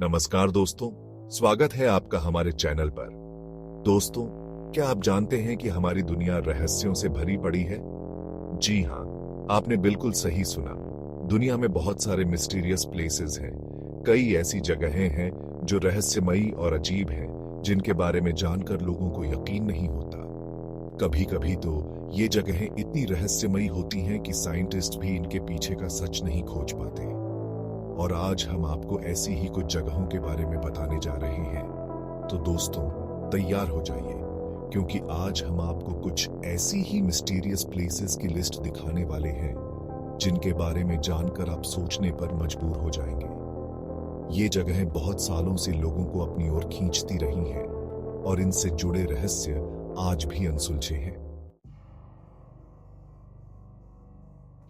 नमस्कार दोस्तों, स्वागत है आपका हमारे चैनल पर। दोस्तों, क्या आप जानते हैं कि हमारी दुनिया रहस्यों से भरी पड़ी है? जी हाँ, आपने बिल्कुल सही सुना। दुनिया में बहुत सारे मिस्टीरियस प्लेसेस हैं। कई ऐसी जगहें हैं जो रहस्यमयी और अजीब हैं, जिनके बारे में जानकर लोगों को यकीन नहीं होता। कभी-कभी तो ये जगहें इतनी रहस्यमयी होती हैं कि साइंटिस्ट भी इनके पीछे का सच नहीं खोज पाते। और आज हम आपको ऐसी ही कुछ जगहों के बारे में बताने जा रहे हैं। तो दोस्तों, तैयार हो जाइए, क्योंकि आज हम आपको कुछ ऐसी ही मिस्टीरियस प्लेसेस की लिस्ट दिखाने वाले हैं जिनके बारे में जानकर आप सोचने पर मजबूर हो जाएंगे। ये जगहें बहुत सालों से लोगों को अपनी ओर खींचती रही हैं और इनसे जुड़े रहस्य आज भी अनसुलझे हैं।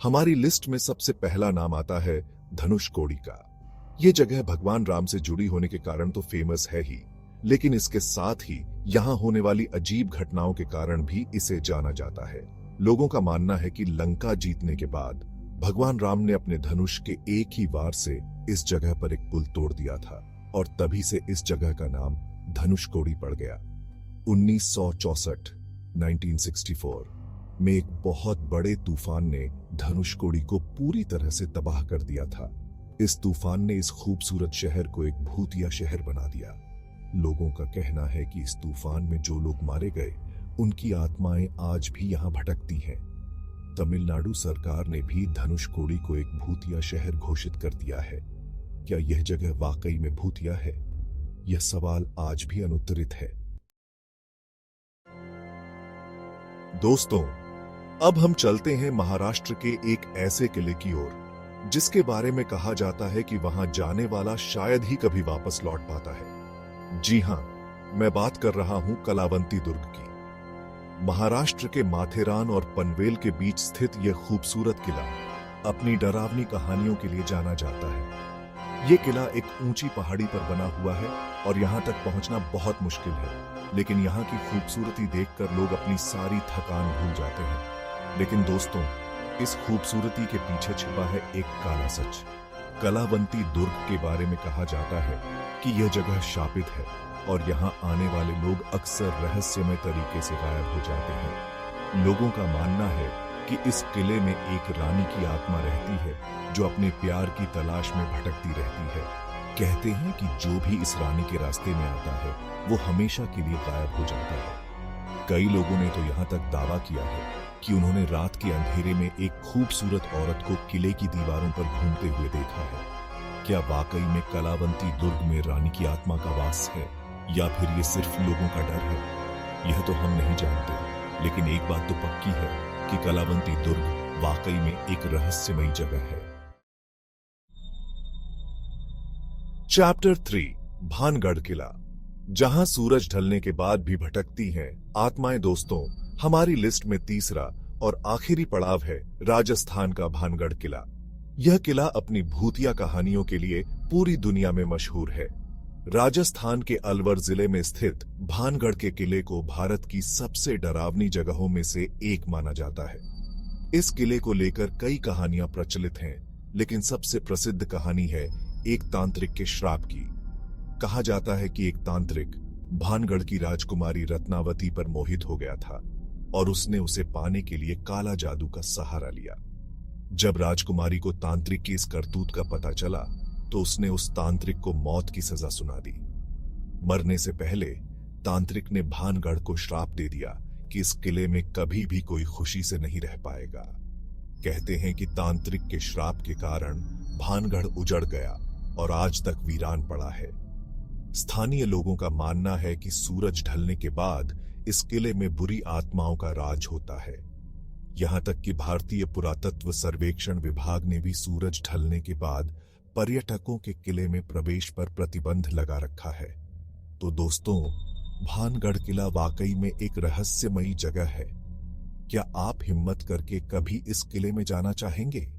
हमारी लिस्ट में सबसे पहला नाम आता है धनुषकोडी का। यह जगह भगवान राम से जुड़ी होने के कारण तो फेमस है ही, लेकिन इसके साथ ही यहां होने वाली अजीब घटनाओं के कारण भी इसे जाना जाता है। लोगों का मानना है कि लंका जीतने के बाद भगवान राम ने अपने धनुष के एक ही वार से इस जगह पर एक पुल तोड़ दिया था और तभी से इस जगह का नाम धनुषकोडी पड़ गया। 1964 1964 में एक बहुत बड़े तूफान ने धनुषकोडी को पूरी तरह से तबाह कर दिया था। इस तूफान ने इस खूबसूरत शहर को एक भूतिया शहर बना दिया। लोगों का कहना है कि इस तूफान में जो लोग मारे गए, उनकी आत्माएं आज भी यहां भटकती हैं। तमिलनाडु सरकार ने भी धनुषकोडी को एक भूतिया शहर घोषित कर दिया है। क्या यह जगह वाकई में भूतिया है? यह सवाल आज भी अनुत्तरित है। दोस्तों, अब हम चलते हैं महाराष्ट्र के एक ऐसे किले की ओर जिसके बारे में कहा जाता है कि वहां जाने वाला शायद ही कभी वापस लौट पाता है। जी हां, मैं बात कर रहा हूं कलावंती दुर्ग की। महाराष्ट्र के माथेरान और पनवेल के बीच स्थित यह खूबसूरत किला अपनी डरावनी कहानियों के लिए जाना जाता है। यह किला एक ऊंची पहाड़ी पर बना हुआ है और यहां तक पहुंचना बहुत मुश्किल है, लेकिन यहां की खूबसूरती देखकर लोग अपनी सारी थकान भूल जाते हैं। लेकिन दोस्तों, इस खूबसूरती के पीछे छिपा है एक काला सच। कलावंती दुर्ग के बारे में कहा जाता है कि यह जगह शापित है और यहां आने वाले लोग अक्सर रहस्यमय तरीके से गायब हो जाते हैं। लोगों का मानना है कि इस किले में एक रानी की आत्मा रहती है जो अपने प्यार की तलाश में भटकती रहती है। कहते हैं कि जो भी इस रानी के रास्ते में आता है वो हमेशा के लिए गायब हो जाता है। कई लोगों ने तो यहाँ तक दावा किया है कि उन्होंने रात के अंधेरे में एक खूबसूरत औरत को किले की दीवारों पर घूमते हुए देखा है। क्या वाकई में कलावंती दुर्ग में रानी की आत्मा का वास है या फिर ये सिर्फ लोगों का डर है? यह तो हम नहीं जानते, लेकिन एक बात तो पक्की है कि कलावंती दुर्ग वाकई में एक रहस्यमयी जगह है। चैप्टर 3, भानगढ़ किला, जहां सूरज ढलने के बाद भी भटकती हैं आत्माएं। दोस्तों, हमारी लिस्ट में तीसरा और आखिरी पड़ाव है राजस्थान का भानगढ़ किला। यह किला अपनी भूतिया कहानियों के लिए पूरी दुनिया में मशहूर है। राजस्थान के अलवर जिले में स्थित भानगढ़ के किले को भारत की सबसे डरावनी जगहों में से एक माना जाता है। इस किले को लेकर कई कहानियां प्रचलित हैं, लेकिन सबसे प्रसिद्ध कहानी है एक तांत्रिक के श्राप की। कहा जाता है कि एक तांत्रिक भानगढ़ की राजकुमारी रत्नावती पर मोहित हो गया था और उसने उसे पाने के लिए काला जादू का सहारा लिया। जब राजकुमारी को तांत्रिक की इस करतूत का पता चला तो उसने उस तांत्रिक को मौत की सजा सुना दी। मरने से पहले तांत्रिक ने भानगढ़ को श्राप दे दिया कि इस किले में कभी भी कोई खुशी से नहीं रह पाएगा। कहते हैं कि तांत्रिक के श्राप के कारण भानगढ़ उजड़ गया और आज तक वीरान पड़ा है। स्थानीय लोगों का मानना है कि सूरज ढलने के बाद इस किले में बुरी आत्माओं का राज होता है। यहां तक कि भारतीय पुरातत्व सर्वेक्षण विभाग ने भी सूरज ढलने के बाद पर्यटकों के किले में प्रवेश पर प्रतिबंध लगा रखा है। तो दोस्तों, भानगढ़ किला वाकई में एक रहस्यमयी जगह है। क्या आप हिम्मत करके कभी इस किले में जाना चाहेंगे?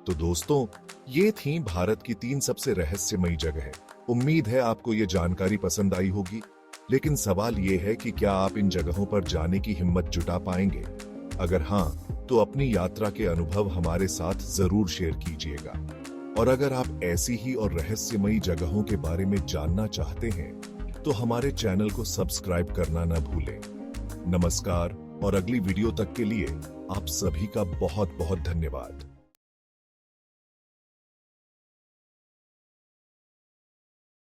तो दोस्तों, ये थी भारत की 3 सबसे रहस्यमयी जगहें। उम्मीद है आपको ये जानकारी पसंद आई होगी, लेकिन सवाल ये है कि क्या आप इन जगहों पर जाने की हिम्मत जुटा पाएंगे? अगर हाँ, तो अपनी यात्रा के अनुभव हमारे साथ जरूर शेयर कीजिएगा। और अगर आप ऐसी ही और रहस्यमयी जगहों के बारे में जानना चाहते हैं तो हमारे चैनल को सब्सक्राइब करना न भूलें। नमस्कार और अगली वीडियो तक के लिए आप सभी का बहुत बहुत धन्यवाद।